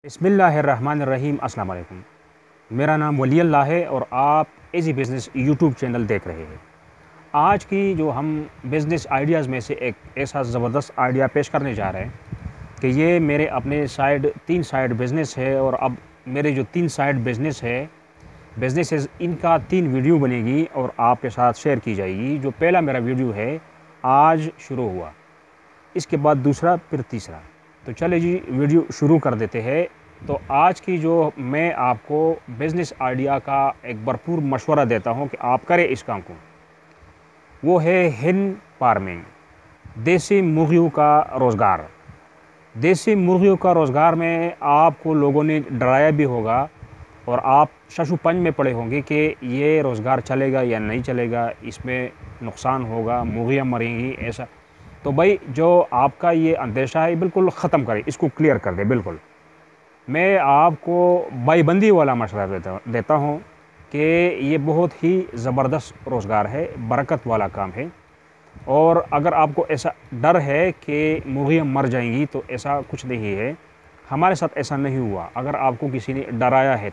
बिस्मिल्लाहिर्रहमानिर्रहीम। अस्सलाम वालेकुम। मेरा नाम वली अल्लाह है और आप इजी बिज़नेस यूट्यूब चैनल देख रहे हैं। आज की जो हम बिज़नेस आइडियाज़ में से एक ऐसा ज़बरदस्त आइडिया पेश करने जा रहे हैं कि ये मेरे अपने तीन साइड बिज़नेस है और अब मेरे जो तीन साइड बिज़नेसेस इनका 3 वीडियो बनेगी और आपके साथ शेयर की जाएगी। जो पहला मेरा वीडियो है आज शुरू हुआ, इसके बाद दूसरा, फिर तीसरा। तो चले जी वीडियो शुरू कर देते हैं। तो आज की जो मैं आपको बिज़नेस आइडिया का एक भरपूर मशवरा देता हूं कि आप करें इस काम को, वो है हिन फार्मिंग, देसी मुर्गियों का रोज़गार। देसी मुर्गियों का रोज़गार में आपको लोगों ने डराया भी होगा और आप शशुपंज में पड़े होंगे कि ये रोज़गार चलेगा या नहीं चलेगा, इसमें नुकसान होगा, मुर्गियाँ मरेंगी, ऐसा। तो भाई जो आपका ये अंदेशा है बिल्कुल ख़त्म करें, इसको क्लियर कर दे। बिल्कुल मैं आपको बाईबंदी वाला मशवरा देता हूँ कि ये बहुत ही ज़बरदस्त रोज़गार है, बरकत वाला काम है। और अगर आपको ऐसा डर है कि मुर्गियाँ मर जाएंगी तो ऐसा कुछ नहीं है, हमारे साथ ऐसा नहीं हुआ। अगर आपको किसी ने डराया है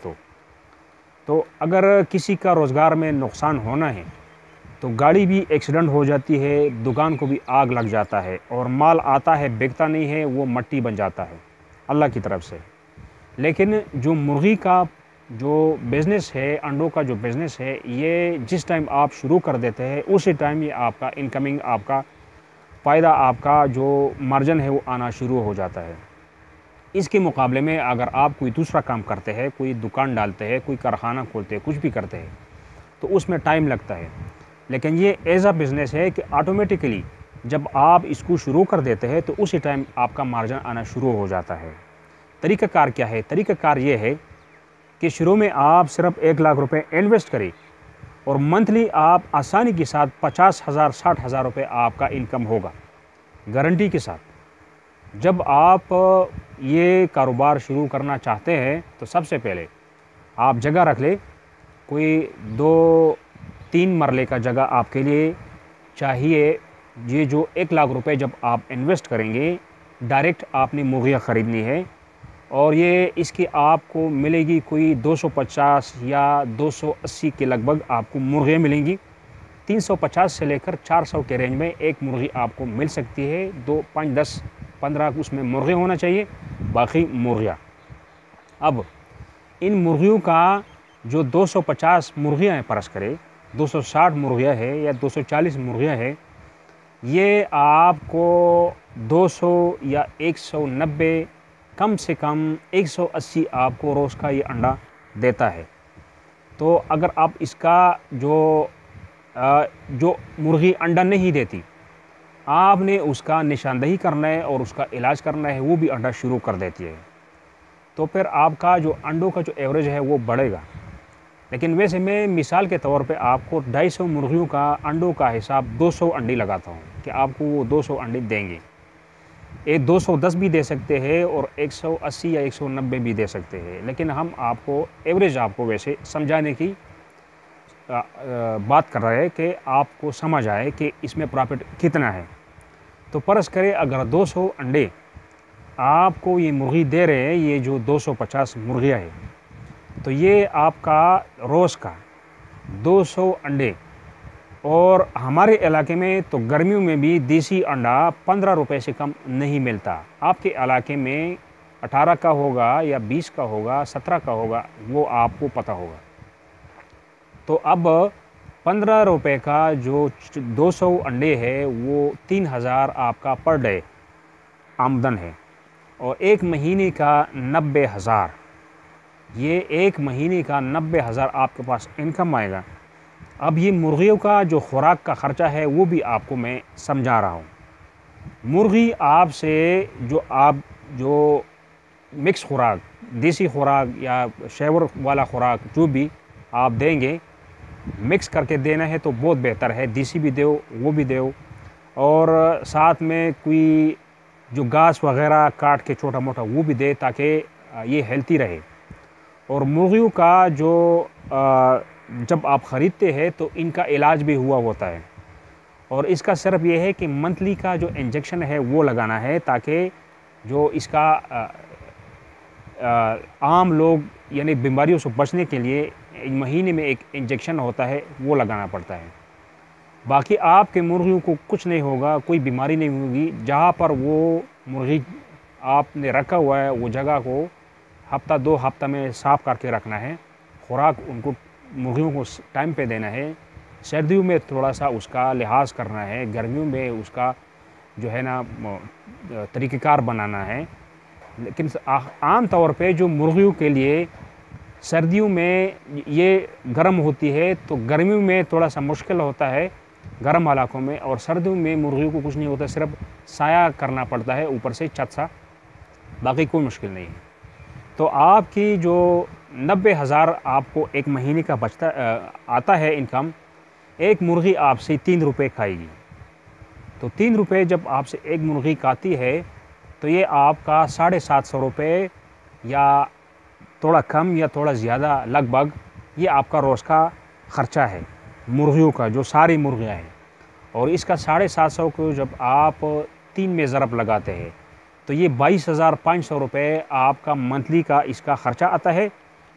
तो अगर किसी का रोज़गार में नुकसान होना है तो गाड़ी भी एक्सीडेंट हो जाती है, दुकान को भी आग लग जाता है और माल आता है बिकता नहीं है, वो मट्टी बन जाता है अल्लाह की तरफ से। लेकिन जो मुर्गी का जो बिज़नेस है, अंडों का जो बिज़नेस है, ये जिस टाइम आप शुरू कर देते हैं उसी टाइम ये आपका इनकमिंग, आपका फ़ायदा, आपका जो मार्जिन है वो आना शुरू हो जाता है। इसके मुकाबले में अगर आप कोई दूसरा काम करते हैं, कोई दुकान डालते हैं, कोई कारखाना खोलते हैं, कुछ भी करते हैं, तो उसमें टाइम लगता है। लेकिन ये ऐसा बिज़नेस है कि ऑटोमेटिकली जब आप इसको शुरू कर देते हैं तो उसी टाइम आपका मार्जिन आना शुरू हो जाता है। तरीक़ाकार क्या है? तरीक़ाकार ये है कि शुरू में आप सिर्फ 1 लाख रुपए इन्वेस्ट करें और मंथली आप आसानी के साथ 50,000 60,000 रुपये आपका इनकम होगा, गारंटी के साथ। जब आप ये कारोबार शुरू करना चाहते हैं तो सबसे पहले आप जगह रख ले, कोई 2-3 मरले का जगह आपके लिए चाहिए। ये जो 1 लाख रुपए जब आप इन्वेस्ट करेंगे, डायरेक्ट आपने मुर्गियाँ ख़रीदनी है और ये इसकी आपको मिलेगी कोई 250 या 280 के लगभग आपको मुर्गियाँ मिलेंगी। 350 से लेकर 400 के रेंज में एक मुर्गी आपको मिल सकती है। 2, 5, 10, 15 उसमें मुर्गे होना चाहिए, बाकी मुर्गियाँ। अब इन मुर्गियों का जो 250 मुर्गियाँ हैं, परस करें 260 मुर्गियाँ है या 240 मुर्गियाँ है, ये आपको 200 या 190, कम से कम 180 आपको रोज़ का ये अंडा देता है। तो अगर आप इसका जो मुर्गी अंडा नहीं देती, आपने उसका निशानदही करना है और उसका इलाज करना है, वो भी अंडा शुरू कर देती है, तो फिर आपका जो अंडों का जो एवरेज है वो बढ़ेगा। लेकिन वैसे मैं मिसाल के तौर पे आपको 250 मुर्गियों का अंडों का हिसाब 200 अंडे लगाता हूँ कि आपको वो 200 अंडे देंगे। एक 210 भी दे सकते हैं और 180 या 190 भी दे सकते हैं, लेकिन हम आपको एवरेज आपको वैसे समझाने की बात कर रहे हैं कि आपको समझ आए कि इसमें प्रॉफिट कितना है। तो फर्ज करें अगर 200 अंडे आपको ये मुर्गी दे रहे हैं, ये जो 250 मुर्गियाँ हैं, तो ये आपका रोज़ का 200 अंडे। और हमारे इलाके में तो गर्मियों में भी देसी अंडा 15 रुपए से कम नहीं मिलता। आपके इलाके में 18 का होगा या 20 का होगा, 17 का होगा, वो आपको पता होगा। तो अब 15 रुपए का जो 200 अंडे है वो 3000 आपका पर डे आमदन है और एक महीने का 90,000। ये एक महीने का 90,000 आपके पास इनकम आएगा। अब ये मुर्गियों का जो खुराक का ख़र्चा है वो भी आपको मैं समझा रहा हूँ। मुर्गी आपसे जो मिक्स खुराक, देसी खुराक या शैवर वाला खुराक जो भी आप देंगे, मिक्स करके देना है तो बहुत बेहतर है। देसी भी दो, वो भी दो, और साथ में कोई जो घास वगैरह काट के छोटा मोटा वो भी दे, ताकि ये हेल्थी रहे। और मुर्गियों का जो जब आप ख़रीदते हैं तो इनका इलाज भी हुआ होता है और इसका सिर्फ ये है कि मंथली का जो इंजेक्शन है वो लगाना है, ताकि जो इसका आम लोग यानी बीमारियों से बचने के लिए महीने में एक इंजेक्शन होता है, वो लगाना पड़ता है। बाकी आपके मुर्गियों को कुछ नहीं होगा, कोई बीमारी नहीं होगी। जहाँ पर वो मुर्गी आपने रखा हुआ है वो जगह को हफ्ता 2 हफ्ता में साफ़ करके रखना है। खुराक उनको मुर्गियों को टाइम पे देना है। सर्दियों में थोड़ा सा उसका लिहाज करना है, गर्मियों में उसका जो है ना तरीक़ेकार बनाना है। लेकिन आम तौर पे जो मुर्गियों के लिए सर्दियों में ये गर्म होती है, तो गर्मियों में थोड़ा सा मुश्किल होता है गर्म इलाकों में, और सर्दियों में मुर्गियों को कुछ नहीं होता, सिर्फ साया करना पड़ता है ऊपर से छत सा, बाकी कोई मुश्किल नहीं है। तो आपकी जो 90,000 आपको एक महीने का बचता आता है इनकम, एक मुर्गी आपसे 3 रुपये खाएगी। तो 3 रुपये जब आपसे एक मुर्गी खाती है तो ये आपका 750 रुपये या थोड़ा कम या थोड़ा ज़्यादा लगभग ये आपका रोज़ का ख़र्चा है मुर्गियों का, जो सारी मुर्गियाँ हैं। और इसका 750 को जब आप 3 में ज़रब लगाते हैं तो ये 22,500 रुपये आपका मंथली का इसका ख़र्चा आता है।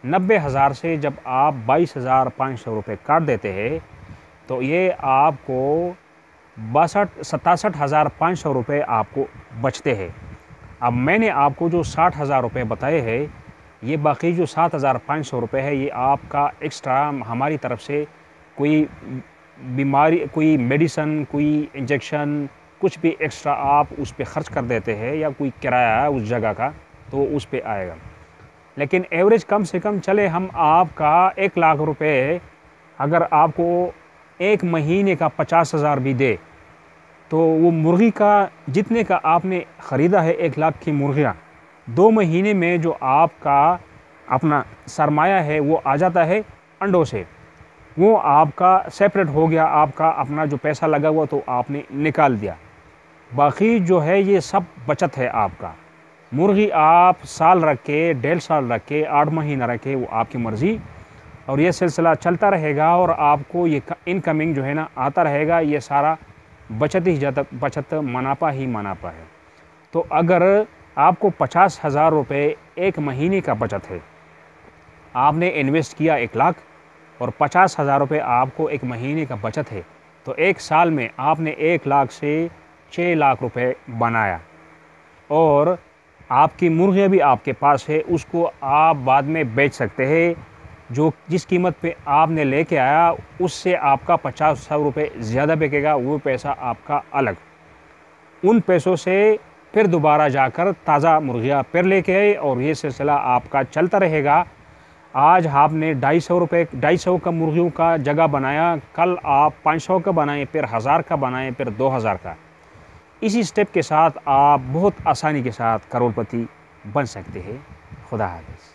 90,000 से जब आप 22,500 रुपये काट देते हैं तो ये आपको 67,500 रुपये आपको बचते हैं। अब मैंने आपको जो 60,000 रुपये बताए हैं, ये बाकी जो 7,500 रुपये है ये आपका एक्स्ट्रा हमारी तरफ से कोई बीमारी, कोई मेडिसन, कोई इंजेक्शन, कुछ भी एक्स्ट्रा आप उस पे ख़र्च कर देते हैं या कोई किराया है उस जगह का तो उस पे आएगा। लेकिन एवरेज कम से कम चले हम आपका 1 लाख रुपए अगर आपको एक महीने का 50,000 भी दे तो वो मुर्गी का जितने का आपने ख़रीदा है 1 लाख की मुर्गियाँ, 2 महीने में जो आपका अपना सरमाया है वो आ जाता है अंडों से, वो आपका सेपरेट हो गया। आपका अपना जो पैसा लगा हुआ तो आपने निकाल दिया, बाकी जो है ये सब बचत है आपका। मुर्गी आप साल रख के, 1.5 साल रख के, 8 महीना रखे, वो आपकी मर्ज़ी, और ये सिलसिला चलता रहेगा और आपको ये इनकमिंग जो है ना आता रहेगा। ये सारा बचत ही बचत मुनाफा ही मुनाफा है। तो अगर आपको 50,000 रुपये एक महीने का बचत है, आपने इन्वेस्ट किया 1 लाख और 50,000 रुपये आपको एक महीने का बचत है, तो 1 साल में आपने 1 लाख से 6 लाख रुपये बनाया। और आपकी मुर्गियाँ भी आपके पास है, उसको आप बाद में बेच सकते हैं। जो जिस कीमत पे आपने लेके आया उससे आपका 50-100 रुपये ज़्यादा बिकेगा, वो पैसा आपका अलग। उन पैसों से फिर दोबारा जाकर ताज़ा मुर्गियाँ फिर लेके आए और ये सिलसिला आपका चलता रहेगा। आज आपने 250 का मुर्गियों का जगह बनाया, कल आप 500 का बनाएं, फिर 1000 का बनाएं, फिर 2000 का। इसी स्टेप के साथ आप बहुत आसानी के साथ करोड़पति बन सकते हैं। खुदा हाफ़िज़।